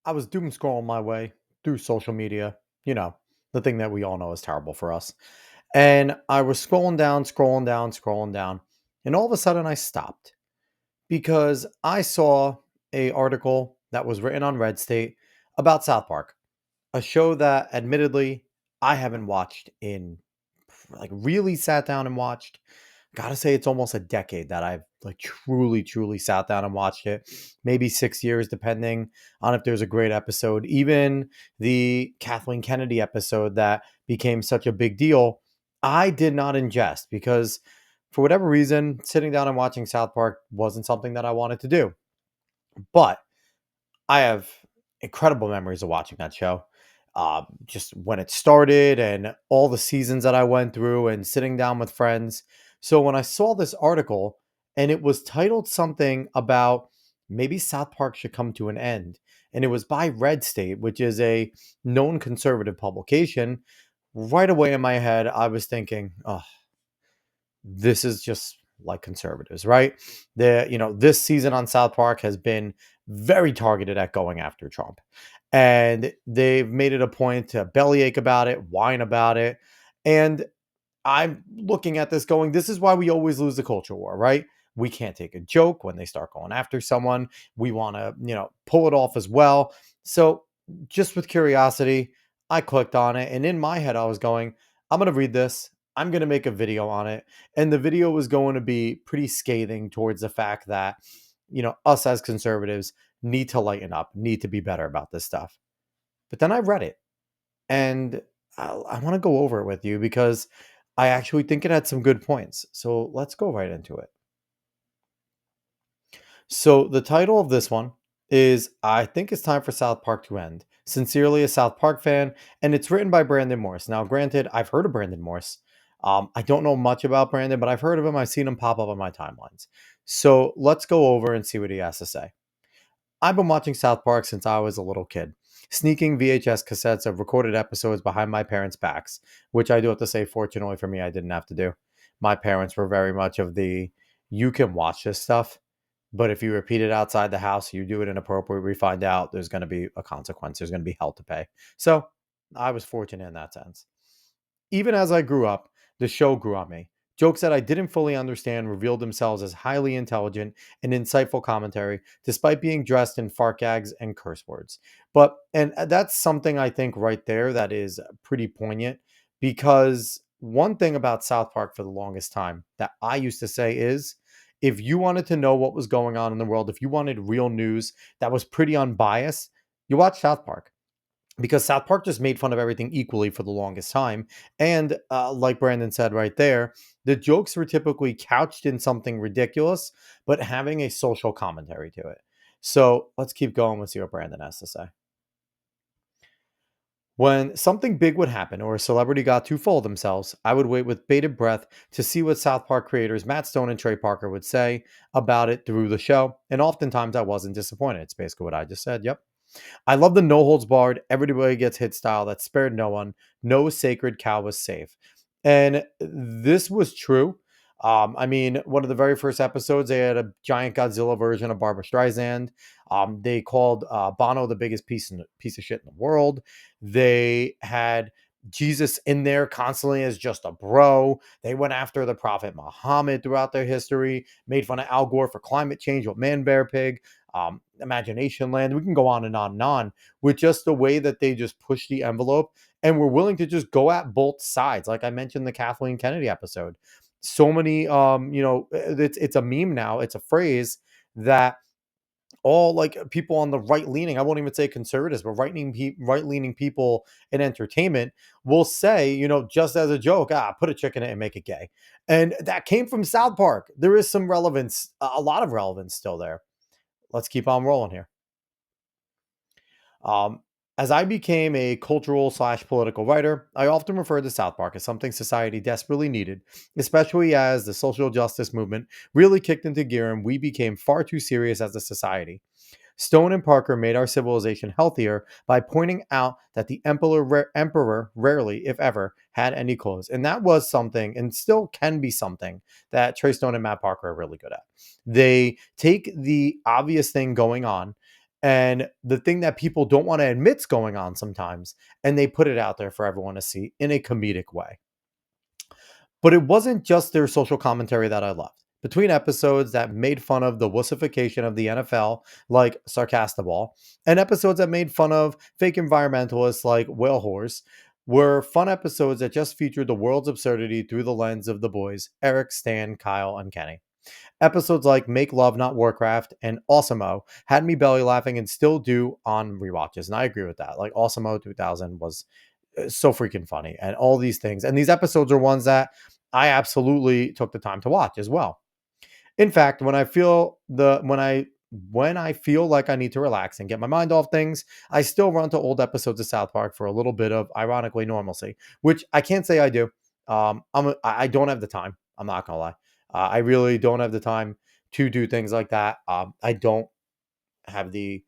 I was doom scrolling my way through social media, you know, the thing that we all know is terrible for us. And I was scrolling down, scrolling down, scrolling down, and all of a sudden I stopped because I saw a article that was written on Red State about South Park, a show that admittedly I haven't watched in like really sat down and watched. Gotta say, it's almost a decade that I've like truly sat down and watched it. Maybe 6 years, depending on if there's a great episode. Even the Kathleen Kennedy episode that became such a big deal, I did not ingest because for whatever reason, sitting down and watching South Park wasn't something that I wanted to do. But I have incredible memories of watching that show. Just when it started and all the seasons that I went through and sitting down with friends. So when I saw this article and it was titled something about maybe South Park should come to an end, and it was by Red State, which is a known conservative publication, right away in my head, I was thinking, oh, this is just like conservatives, right? This season on South Park has been very targeted at going after Trump. And they've made it a point to bellyache about it, whine about it. And I'm looking at this going, this is why we always lose the culture war, right? We can't take a joke when they start going after someone. We want to, pull it off as well. So just with curiosity, I clicked on it. And in my head, I was going, I'm going to read this. I'm going to make a video on it. And the video was going to be pretty scathing towards the fact that, us as conservatives need to lighten up, need to be better about this stuff. But then I read it and I want to go over it with you because I actually think it had some good points. So let's go right into it. So the title of this one is I think it's time for South Park to end. Sincerely, a South Park fan, and it's written by Brandon Morris. Now, granted, I've heard of Brandon Morris. I don't know much about Brandon, but I've heard of him. I've seen him pop up on my timelines. So let's go over and see what he has to say. I've been watching South Park since I was a little kid, sneaking VHS cassettes of recorded episodes behind my parents' backs, which I do have to say, fortunately for me, I didn't have to do. My parents were very much of the you can watch this stuff, but if you repeat it outside the house, you do it inappropriate, we find out there's going to be a consequence. There's going to be hell to pay. So I was fortunate in that sense. Even as I grew up, the show grew on me. Jokes that I didn't fully understand revealed themselves as highly intelligent and insightful commentary, despite being dressed in fart gags and curse words. And that's something I think right there that is pretty poignant because one thing about South Park for the longest time that I used to say is if you wanted to know what was going on in the world, if you wanted real news that was pretty unbiased, you watch South Park because South Park just made fun of everything equally for the longest time. And like Brandon said right there, the jokes were typically couched in something ridiculous, but having a social commentary to it. So let's keep going. Let's see what Brandon has to say. When something big would happen or a celebrity got too full of themselves, I would wait with bated breath to see what South Park creators Matt Stone and Trey Parker would say about it through the show. And oftentimes I wasn't disappointed. It's basically what I just said. Yep. I love the no holds barred, everybody gets hit style that spared no one. No sacred cow was safe. And this was true. I mean, one of the very first episodes, they had a giant Godzilla version of Barbara Streisand. They called Bono the biggest piece of shit in the world. They had Jesus in there constantly as just a bro. They went after the Prophet Muhammad throughout their history, made fun of Al Gore for climate change with Man Bear Pig, Imagination Land. We can go on and on and on with just the way that they just push the envelope and we're willing to just go at both sides. Like I mentioned the Kathleen Kennedy episode. So many, it's a meme now. It's a phrase that all like people on the right leaning, I won't even say conservatives, but right leaning people in entertainment will say, just as a joke, put a chick in it and make it gay. And that came from South Park. There is some relevance, a lot of relevance still there. Let's keep on rolling here. Um, as I became a cultural slash political writer, I often refer to South Park as something society desperately needed, especially as the social justice movement really kicked into gear and we became far too serious as a society. Stone and Parker made our civilization healthier by pointing out that the emperor rarely, if ever, had any clothes. And that was something, and still can be something, that Trey Stone and Matt Parker are really good at. They take the obvious thing going on and the thing that people don't want to admit's going on sometimes, and they put it out there for everyone to see in a comedic way. But it wasn't just their social commentary that I loved. Between episodes that made fun of the wussification of the NFL, like Sarcastaball, and episodes that made fun of fake environmentalists like Whale Horse, were fun episodes that just featured the world's absurdity through the lens of the boys, Eric, Stan, Kyle, and Kenny. Episodes like Make Love Not Warcraft and Awesomeo had me belly laughing and still do on rewatches. And I agree with that. Like Awesomeo 2000 was so freaking funny and all these things. And these episodes are ones that I absolutely took the time to watch as well. In fact, when I feel like I need to relax and get my mind off things, I still run to old episodes of South Park for a little bit of ironically normalcy, which I can't say I do. I don't have the time. I'm not gonna lie. I really don't have the time to do things like that. I don't have the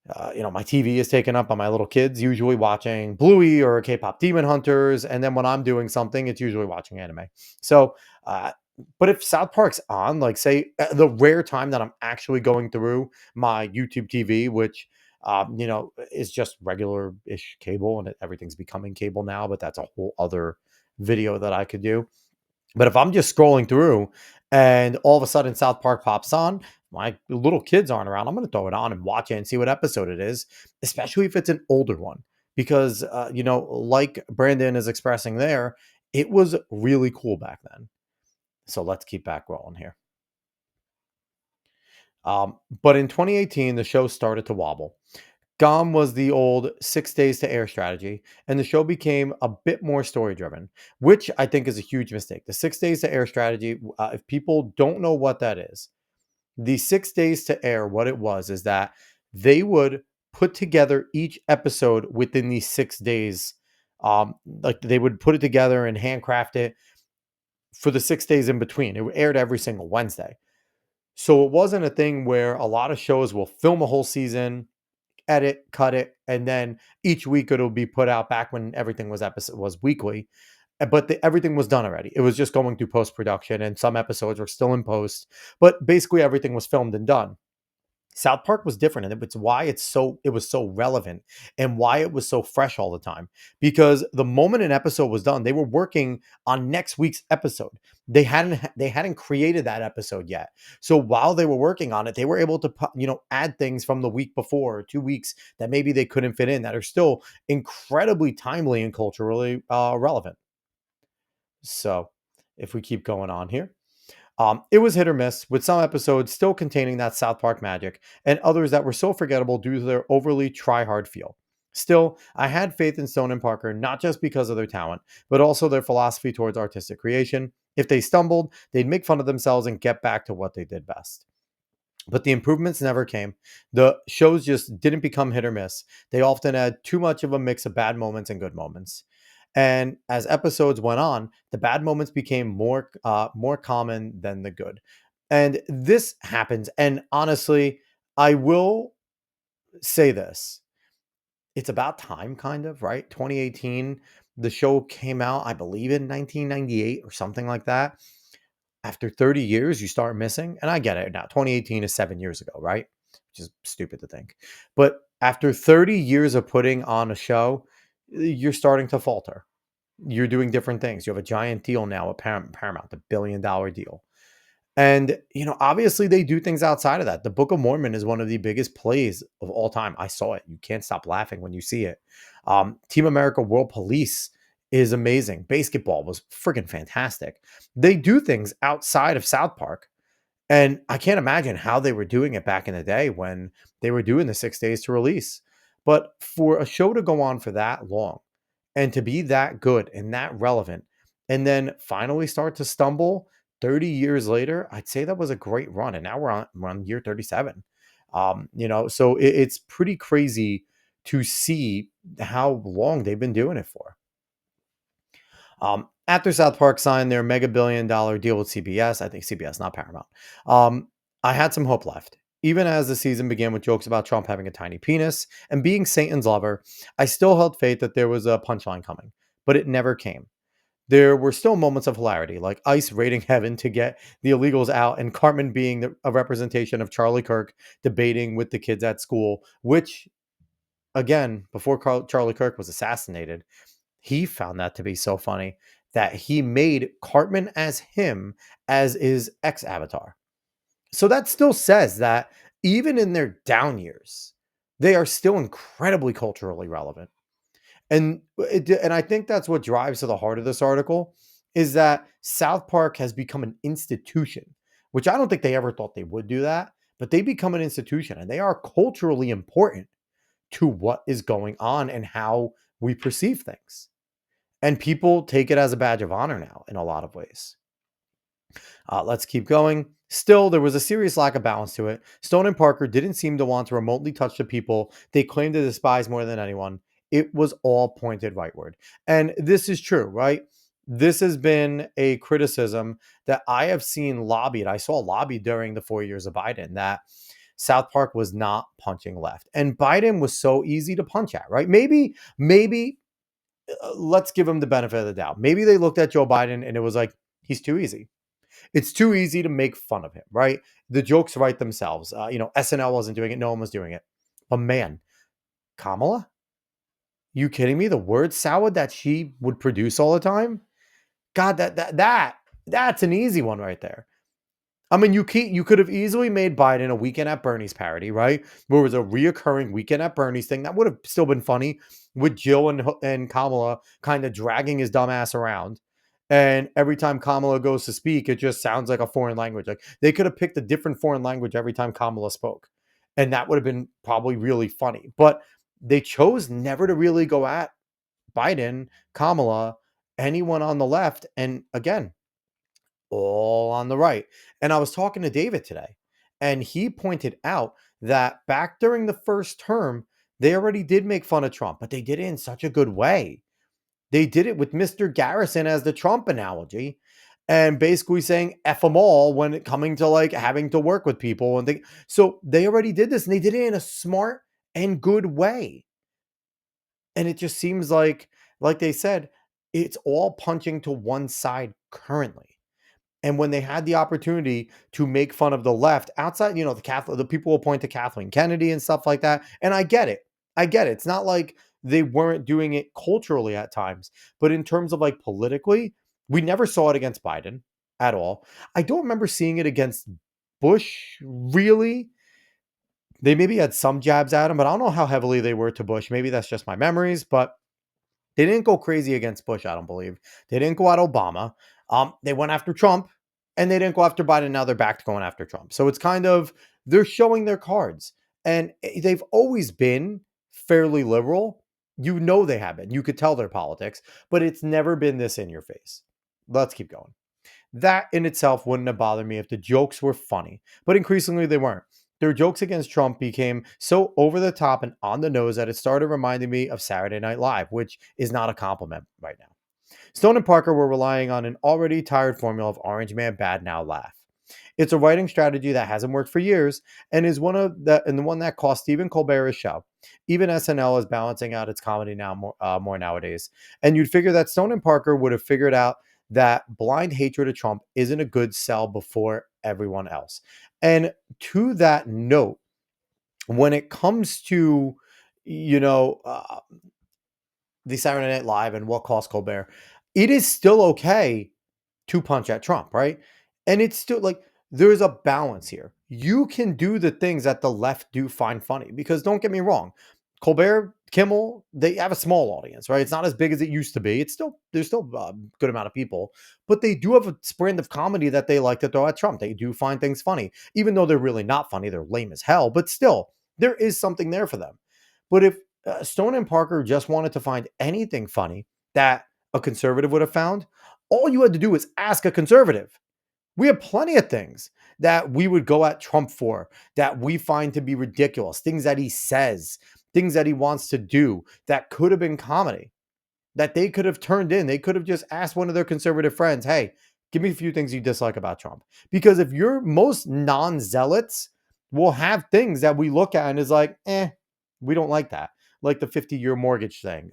my TV is taken up by my little kids, usually watching Bluey or K-pop Demon Hunters, and then when I'm doing something, it's usually watching anime. So, uh, but if South Park's on, like say the rare time that I'm actually going through my YouTube TV, which is just regular-ish cable, and everything's becoming cable now, but that's a whole other video that I could do. But if I'm just scrolling through and all of a sudden South Park pops on, my little kids aren't around, I'm going to throw it on and watch it and see what episode it is, especially if it's an older one. Because, like Brandon is expressing there, it was really cool back then. So let's keep back rolling here. But in 2018, the show started to wobble. Gone was the old 6 days to air strategy, and the show became a bit more story driven, which I think is a huge mistake. The 6 days to air strategy, if people don't know what that is, the 6 days to air, what it was is that they would put together each episode within these 6 days. Like they would put it together and handcraft it for the 6 days in between. It aired every single Wednesday. So it wasn't a thing where a lot of shows will film a whole season, edit, cut it, and then each week it'll be put out back when everything was weekly. But everything was done already. It was just going through post production, and some episodes were still in post. But basically, everything was filmed and done. South Park was different, and it's why it was so relevant and why it was so fresh all the time. Because the moment an episode was done, they were working on next week's episode. They hadn't created that episode yet. So while they were working on it, they were able to add things from the week before or 2 weeks that maybe they couldn't fit in that are still incredibly timely and culturally relevant. So if we keep going on here. It was hit or miss, with some episodes still containing that South Park magic, and others that were so forgettable due to their overly try hard feel. Still, I had faith in Stone and Parker not just because of their talent, but also their philosophy towards artistic creation. If they stumbled, they'd make fun of themselves and get back to what they did best. But the improvements never came. The shows just didn't become hit or miss. They often had too much of a mix of bad moments and good moments. And as episodes went on, the bad moments became more common than the good. And this happens. And honestly, I will say this: it's about time, kind of, right? 2018, the show came out, I believe, in 1998 or something like that. After 30 years, you start missing. And I get it now. 2018 is 7 years ago, right? Which is stupid to think. But after 30 years of putting on a show, you're starting to falter. You're doing different things. You have a giant deal now with Paramount, the $1 billion deal. And, obviously they do things outside of that. The Book of Mormon is one of the biggest plays of all time. I saw it. You can't stop laughing when you see it. Team America World Police is amazing. Basketball was freaking fantastic. They do things outside of South Park. And I can't imagine how they were doing it back in the day when they were doing the 6 days to release. But for a show to go on for that long and to be that good and that relevant, and then finally start to stumble 30 years later, I'd say that was a great run. And now we're on year 37. So it's pretty crazy to see how long they've been doing it for. After South Park signed their mega billion-dollar deal with CBS, I think CBS, not Paramount, um, I had some hope left. Even as the season began with jokes about Trump having a tiny penis and being Satan's lover, I still held faith that there was a punchline coming, but it never came. there were still moments of hilarity, like ICE raiding heaven to get the illegals out, and Cartman being a representation of Charlie Kirk debating with the kids at school, which, again, before Charlie Kirk was assassinated, he found that to be so funny that he made Cartman as him as his ex avatar. So that still says that even in their down years, they are still incredibly culturally relevant. And I think that's what drives to the heart of this article is that South Park has become an institution, which I don't think they ever thought they would do that, but they become an institution and they are culturally important to what is going on and how we perceive things. And people take it as a badge of honor now in a lot of ways. Let's keep going. Still, there was a serious lack of balance to it. Stone and Parker didn't seem to want to remotely touch the people they claimed to despise more than anyone. It was all pointed rightward. And this is true, right? This has been a criticism that I have seen lobbied. I saw lobbied during the 4 years of Biden that South Park was not punching left. And Biden was so easy to punch at, right? Maybe let's give him the benefit of the doubt. Maybe they looked at Joe Biden and it was like, he's too easy. It's too easy to make fun of him, right? The jokes write themselves. SNL wasn't doing it. No one was doing it. But man, Kamala, you kidding me? The word salad that she would produce all the time? God, that's an easy one right there. I mean, you could have easily made Biden a Weekend at Bernie's parody, right? Where it was a reoccurring Weekend at Bernie's thing. That would have still been funny with Jill and Kamala kind of dragging his dumb ass around. And every time Kamala goes to speak, it just sounds like a foreign language. Like they could have picked a different foreign language every time Kamala spoke. And that would have been probably really funny. But they chose never to really go at Biden, Kamala, anyone on the left. And again, all on the right. And I was talking to David today, and he pointed out that back during the first term, they already did make fun of Trump, but they did it in such a good way. They did it with Mr. Garrison as the Trump analogy and basically saying F them all when it coming to like having to work with people. So they already did this and they did it in a smart and good way. And it just seems like they said, it's all punching to one side currently. And when they had the opportunity to make fun of the left outside, the people will point to Kathleen Kennedy and stuff like that. And I get it. I get it. It's not like they weren't doing it culturally at times, but in terms of like politically, we never saw it against Biden at all. I don't remember seeing it against Bush really. They maybe had some jabs at him, but I don't know how heavily they were to Bush. Maybe that's just my memories, but they didn't go crazy against Bush, I don't believe. They didn't go at Obama. They went after Trump and they didn't go after Biden. Now they're back to going after Trump. So it's kind of, they're showing their cards. And they've always been fairly liberal. You know they have been. You could tell their politics, but it's never been this in your face. Let's keep going. That in itself wouldn't have bothered me if the jokes were funny, but increasingly they weren't. Their jokes against Trump became so over the top and on the nose that it started reminding me of Saturday Night Live, which is not a compliment right now. Stone and Parker were relying on an already tired formula of Orange Man Bad Now Laugh. It's a writing strategy that hasn't worked for years and is the one that cost Stephen Colbert his show. Even SNL is balancing out its comedy now more nowadays. And you'd figure that Stone and Parker would have figured out that blind hatred of Trump isn't a good sell before everyone else. And to that note, when it comes to you know uh, the Saturday Night Live and what cost Colbert, it is still okay to punch at Trump, right? And it's still like there's a balance here. You can do the things that the left do find funny because don't get me wrong, Colbert, Kimmel, they have a small audience, right? It's not as big as it used to be. There's still a good amount of people, but they do have a brand of comedy that they like to throw at Trump. They do find things funny, even though they're really not funny. They're lame as hell, but still, there is something there for them. But if Stone and Parker just wanted to find anything funny that a conservative would have found, all you had to do was ask a conservative. We have plenty of things that we would go at Trump for that we find to be ridiculous, things that he says, things that he wants to do that could have been comedy, that they could have turned in. They could have just asked one of their conservative friends, hey, give me a few things you dislike about Trump. Because if you're most non zealots will have things that we look at and is like, we don't like that. Like the 50-year mortgage thing,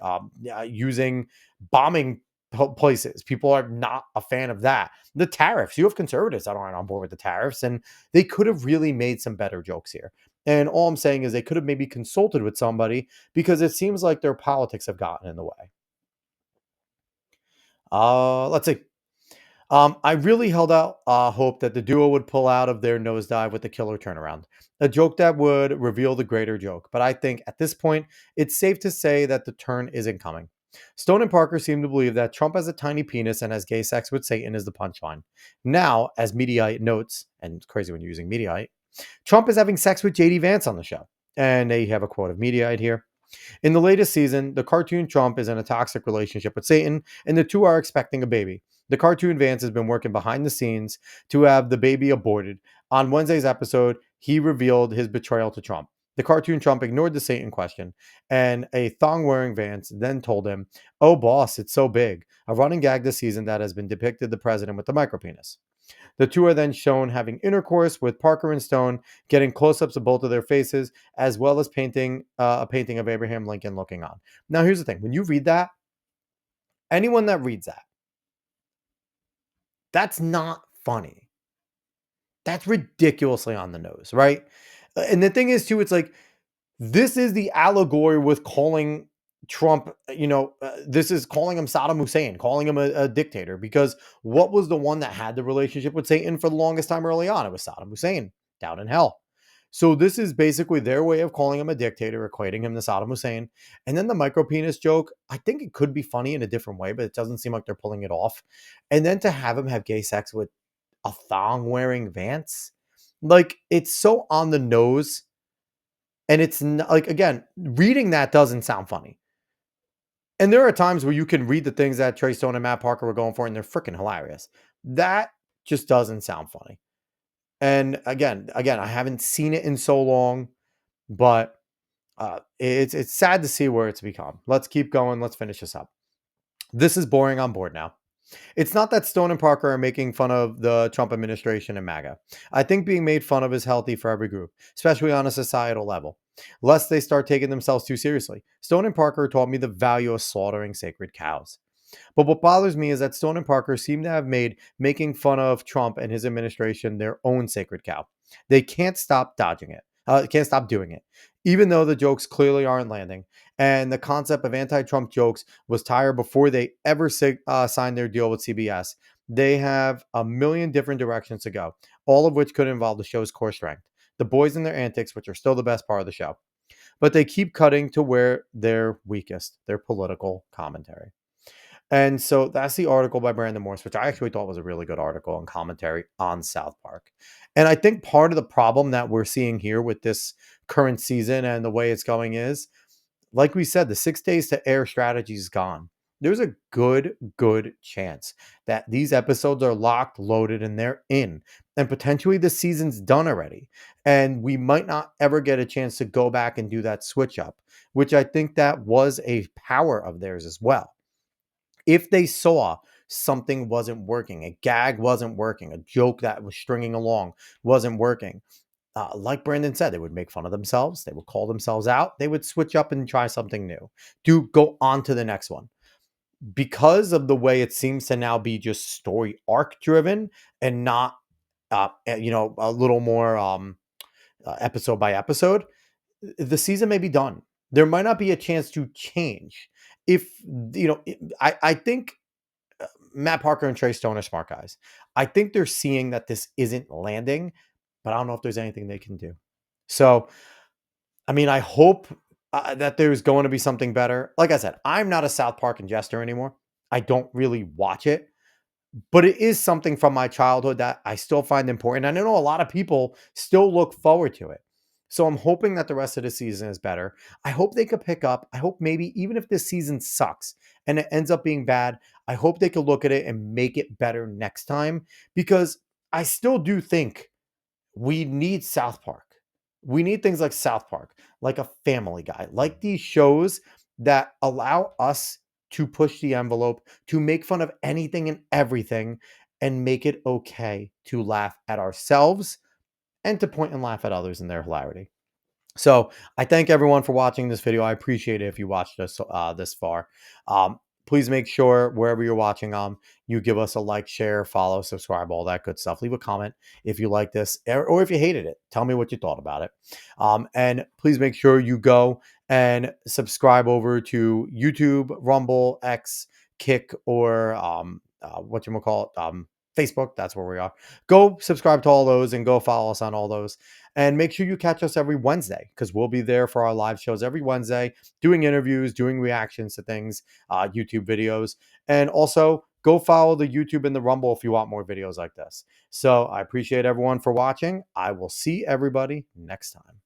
using bombing places. People are not a fan of that. The tariffs, you have conservatives that aren't on board with the tariffs, and they could have really made some better jokes here. And all I'm saying is they could have maybe consulted with somebody because it seems like their politics have gotten in the way. Let's see. I really held out hope that the duo would pull out of their nosedive with the killer turnaround, a joke that would reveal the greater joke. But I think at this point, it's safe to say that the turn isn't coming. Stone and Parker seem to believe that Trump has a tiny penis and has gay sex with Satan is the punchline. Now, as Mediaite notes, and it's crazy when you're using Mediaite, Trump is having sex with JD Vance on the show. And they have a quote of Mediaite here. In the latest season, the cartoon Trump is in a toxic relationship with Satan, and the two are expecting a baby. The cartoon Vance has been working behind the scenes to have the baby aborted. On Wednesday's episode, he revealed his betrayal to Trump. The cartoon Trump ignored the Satan question, and a thong wearing Vance then told him, "Oh, boss, it's so big." A running gag this season that has been depicted the president with the micropenis. The two are then shown having intercourse with Parker and Stone, getting close ups of both of their faces, as well as painting a painting of Abraham Lincoln looking on. Now, here's the thing when you read that, anyone that reads that, that's not funny. That's ridiculously on the nose, right? And the thing is, too, it's like this is the allegory with calling Trump, this is calling him Saddam Hussein, calling him a dictator, because what was the one that had the relationship with Satan for the longest time early on? It was Saddam Hussein down in hell. So this is basically their way of calling him a dictator, equating him to Saddam Hussein. And then the micro penis joke, I think it could be funny in a different way, but it doesn't seem like they're pulling it off. And then to have him have gay sex with a thong wearing Vance, like it's so on the nose. And it's not, like, again, reading that doesn't sound funny. And there are times where you can read the things that Trey Stone and Matt Parker were going for, and they're freaking hilarious. That just doesn't sound funny. And again, I haven't seen it in so long, but it's sad to see where it's become. Let's keep going. Let's finish this up. This is boring on board now. It's not that Stone and Parker are making fun of the Trump administration and MAGA. I think being made fun of is healthy for every group, especially on a societal level, lest they start taking themselves too seriously. Stone and Parker taught me the value of slaughtering sacred cows. But what bothers me is that Stone and Parker seem to have made making fun of Trump and his administration their own sacred cow. They can't stop dodging it. Can't stop doing it, even though the jokes clearly aren't landing. And the concept of anti-Trump jokes was tired before they ever signed their deal with CBS. They have a million different directions to go, all of which could involve the show's core strength, the boys and their antics, which are still the best part of the show. But they keep cutting to where they're weakest, their political commentary. And so that's the article by Brandon Morse, which I actually thought was a really good article and commentary on South Park. And I think part of the problem that we're seeing here with this current season and the way it's going is, like we said, the 6 days to air strategy is gone. There's a good chance that these episodes are locked, loaded, and they're in. And potentially the season's done already. And we might not ever get a chance to go back and do that switch up, which I think that was a power of theirs as well. If they saw something wasn't working, a gag wasn't working, a joke that was stringing along wasn't working, like Brandon said, they would make fun of themselves. They would call themselves out. They would switch up and try something new. Do go on to the next one. Because of the way it seems to now be just story arc driven and not, a little more episode by episode, the season may be done. There might not be a chance to change. If, I think Matt Parker and Trey Stone are smart guys. I think they're seeing that this isn't landing, but I don't know if there's anything they can do. So, I mean, I hope that there's going to be something better. Like I said, I'm not a South Park ingester anymore. I don't really watch it, but it is something from my childhood that I still find important. And I know a lot of people still look forward to it. So I'm hoping that the rest of the season is better. I hope they could pick up. I hope maybe even if this season sucks and it ends up being bad, I hope they could look at it and make it better next time, because I still do think we need South Park. We need things like South Park, like a Family Guy, like these shows that allow us to push the envelope, to make fun of anything and everything, and make it okay to laugh at ourselves and to point and laugh at others in their hilarity. So I thank everyone for watching this video. I appreciate it if you watched us this far. please make sure wherever you're watching, you give us a like, share, follow, subscribe, all that good stuff. Leave a comment if you like this or if you hated it. Tell me what you thought about it. And please make sure you go and subscribe over to YouTube, Rumble, X, Kick, or what you call it, Facebook. That's where we are. Go subscribe to all those and go follow us on all those. And make sure you catch us every Wednesday because we'll be there for our live shows every Wednesday, doing interviews, doing reactions to things, YouTube videos. And also go follow the YouTube and the Rumble if you want more videos like this. So I appreciate everyone for watching. I will see everybody next time.